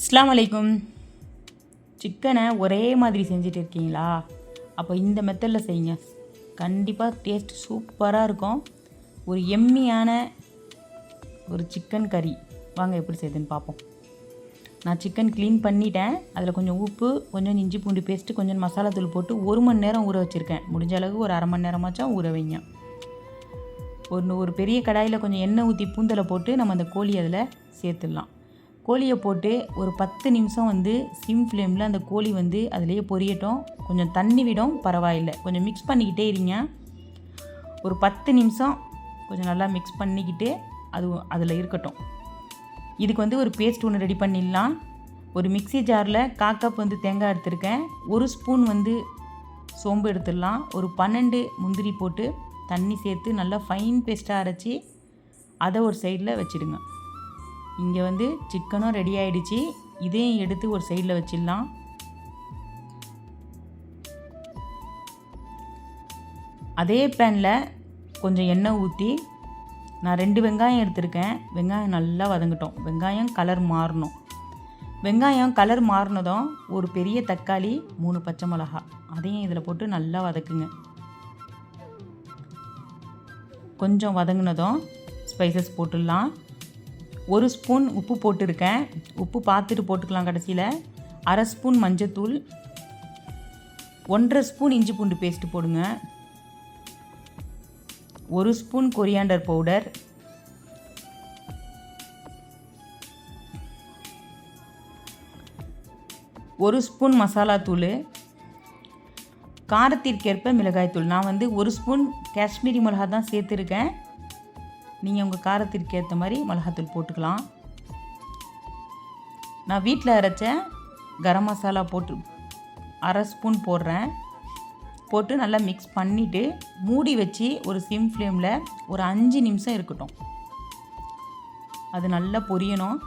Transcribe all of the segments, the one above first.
அஸ்ஸலாமு அலைக்கும். சிக்கனை ஒரே மாதிரி செஞ்சுட்டு இருக்கீங்களா? அப்போ இந்த மெத்தடில் செய்யுங்க. கண்டிப்பாக டேஸ்ட் சூப்பராக இருக்கும். ஒரு எம்மியான ஒரு சிக்கன் கறி. வாங்க எப்படி செய்யுதுன்னு பார்ப்போம். நான் சிக்கன் க்ளீன் பண்ணிட்டேன். அதில் கொஞ்சம் உப்பு, கொஞ்சம் இஞ்சி பூண்டு பேஸ்ட்டு, கொஞ்சம் மசாலா தூள் போட்டு 1 மணி நேரம் ஊற வச்சுருக்கேன். முடிஞ்ச அளவுக்கு ஒரு அரை மணி நேரமாச்சும் ஊற வைங்க. ஒரு பெரிய கடாயில் கொஞ்சம் எண்ணெய் ஊற்றி பூந்தலை போட்டு நம்ம அந்த கோழி அதில் சேர்த்துடலாம். கோழியை போட்டு ஒரு 10 நிமிஷம் சிம் ஃப்ளேமில் அந்த கோழி அதிலேயே பொரியட்டும். கொஞ்சம் தண்ணி விடும், பரவாயில்லை. கொஞ்சம் மிக்ஸ் பண்ணிக்கிட்டே இருங்க. ஒரு 10 நிமிஷம் கொஞ்சம் நல்லா மிக்ஸ் பண்ணிக்கிட்டு அது அதில் இருக்கட்டும். இதுக்கு ஒரு பேஸ்ட் ஒன்று ரெடி பண்ணிடலாம். ஒரு மிக்ஸி ஜாரில் 1/4 கப் தேங்காய் எடுத்திருக்கேன். 1 ஸ்பூன் சோம்பு எடுத்துடலாம். ஒரு 12 முந்திரி போட்டு தண்ணி சேர்த்து நல்லா ஃபைன் பேஸ்ட்டாக அரைச்சி அதை ஒரு சைடில் வச்சுடுங்க. இங்கே சிக்கனும் ரெடி ஆகிடுச்சு. இதையும் எடுத்து ஒரு சைடில் வச்சிடலாம். அதே பேனில் கொஞ்சம் எண்ணெய் ஊற்றி நான் 2 வெங்காயம் எடுத்திருக்கேன். வெங்காயம் நல்லா வதங்கட்டும். வெங்காயம் கலர் மாறணும். வெங்காயம் கலர் மாறினதும் ஒரு பெரிய தக்காளி, 3 பச்சை மிளகாய் அதையும் இதில் போட்டு நல்லா வதக்குங்க. கொஞ்சம் வதங்கினதும் ஸ்பைசஸ் போட்டுடலாம். 1 ஸ்பூன் உப்பு போட்டிருக்கேன். உப்பு பார்த்துட்டு போட்டுக்கலாம் கடைசியில். 1/2 ஸ்பூன் மஞ்சத்தூள், 1/2 ஸ்பூன் இஞ்சி பூண்டு பேஸ்ட்டு போடுங்க. 1 spoon coriander powder, 1 spoon masala தூள், காரத்திற்கேற்ப மிளகாய்த்தூள். நான் 1 ஸ்பூன் காஷ்மீரி மிளகா தான் சேர்த்துருக்கேன். நீங்கள் உங்கள் காரத்திற்கு ஏற்ற மாதிரி மிளகாத்தூள் போட்டுக்கலாம். நான் வீட்டில் அரைச்ச கரம் மசாலா போட்டு 1/2 ஸ்பூன் போடுறேன். போட்டு நல்லா மிக்ஸ் பண்ணிவிட்டு மூடி வச்சு ஒரு சிம் ஃப்ளேமில் ஒரு 5 நிமிஷம் இருக்கட்டும். அது நல்லா பொரியணும்.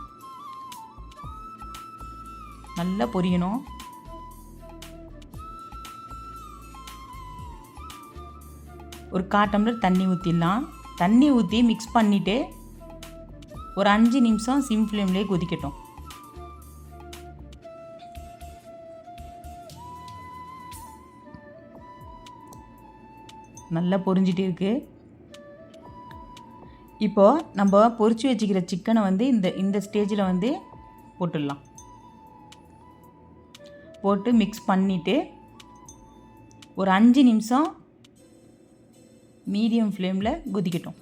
ஒரு 1/4 டம்ளர் தண்ணி ஊற்றிடலாம். தண்ணி ஊற்றி மிக்ஸ் பண்ணிவிட்டு ஒரு 5 நிமிஷம் சிம் ஃப்ளேம்லேயே கொதிக்கட்டும். நல்லா பொரிஞ்சிட்டு இருக்குது. இப்போது நம்ம பொரிச்சு வச்சுக்கிற சிக்கனை இந்த ஸ்டேஜில் போட்டுடலாம். போட்டு மிக்ஸ் பண்ணிவிட்டு ஒரு 5 நிமிஷம் மீடியம் ஃப்ளேமில் கொதிக்கட்டும்.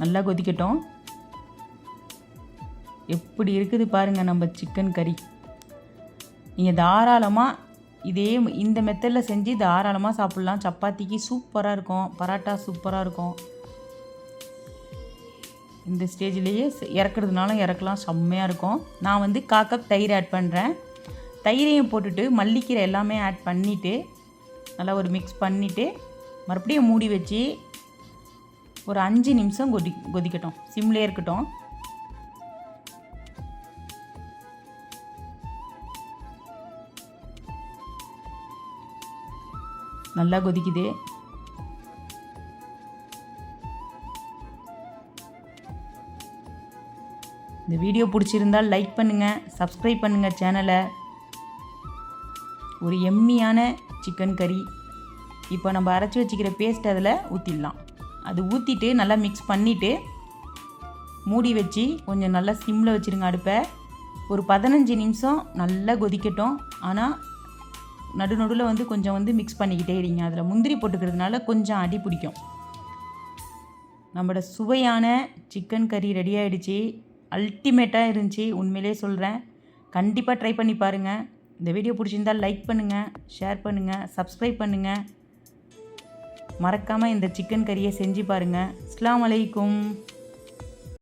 நல்லா கொதிக்கட்டும். எப்படி இருக்குது பாருங்கள் நம்ம சிக்கன் கறி. நீங்கள் தாராளமாக இந்த மெத்தடில் செஞ்சு தாராளமாக சாப்பிட்லாம். சப்பாத்திக்கு சூப்பராக இருக்கும், பரோட்டா சூப்பராக இருக்கும். இந்த ஸ்டேஜ்லேயே இறக்குறதுனாலும் இறக்கலாம், செம்மையாக இருக்கும். நான் 1/4 கப் தயிர் ஆட் பண்ணுறேன். தயிரையும் போட்டுட்டு மல்லிக்கீரை எல்லாமே ஆட் பண்ணிவிட்டு நல்லா ஒரு மிக்ஸ் பண்ணிவிட்டு மறுபடியும் மூடி வச்சு ஒரு 5 நிமிஷம் கொதிக்கட்டும். சிம்லேயே இருக்கட்டும். நல்லா கொதிக்குது. இந்த வீடியோ பிடிச்சிருந்தால் லைக் பண்ணுங்கள், சப்ஸ்கிரைப் பண்ணுங்கள் சேனலை. ஒரு எம்மியான சிக்கன் கறி. இப்போ நம்ம அரைச்சி வச்சுக்கிற பேஸ்ட் அதில் ஊற்றிடலாம். அது ஊற்றிட்டு நல்லா மிக்ஸ் பண்ணிவிட்டு மூடி வச்சு கொஞ்சம் நல்லா சிம்மில் வச்சுருங்க அடுப்பை. ஒரு 15 நிமிஷம் நல்லா கொதிக்கட்டும். ஆனால் நடுநடுவில் கொஞ்சம் மிக்ஸ் பண்ணிக்கிட்டே இருங்க. அதில் முந்திரி போட்டுக்கிறதுனால கொஞ்சம் அடி பிடிக்கும். நம்மளோட சுவையான சிக்கன் கறி ரெடி ஆகிடுச்சு. அல்டிமேட்டாக இருந்துச்சு, உண்மையிலே சொல்கிறேன். கண்டிப்பாக ட்ரை பண்ணி பாருங்கள். இந்த வீடியோ பிடிச்சிருந்தால் லைக் பண்ணுங்கள், ஷேர் பண்ணுங்கள், சப்ஸ்கிரைப் பண்ணுங்கள். மறக்காமல் இந்த சிக்கன் கறியை செஞ்சு பாருங்கள். அஸ்ஸலாமு அலைக்கும்.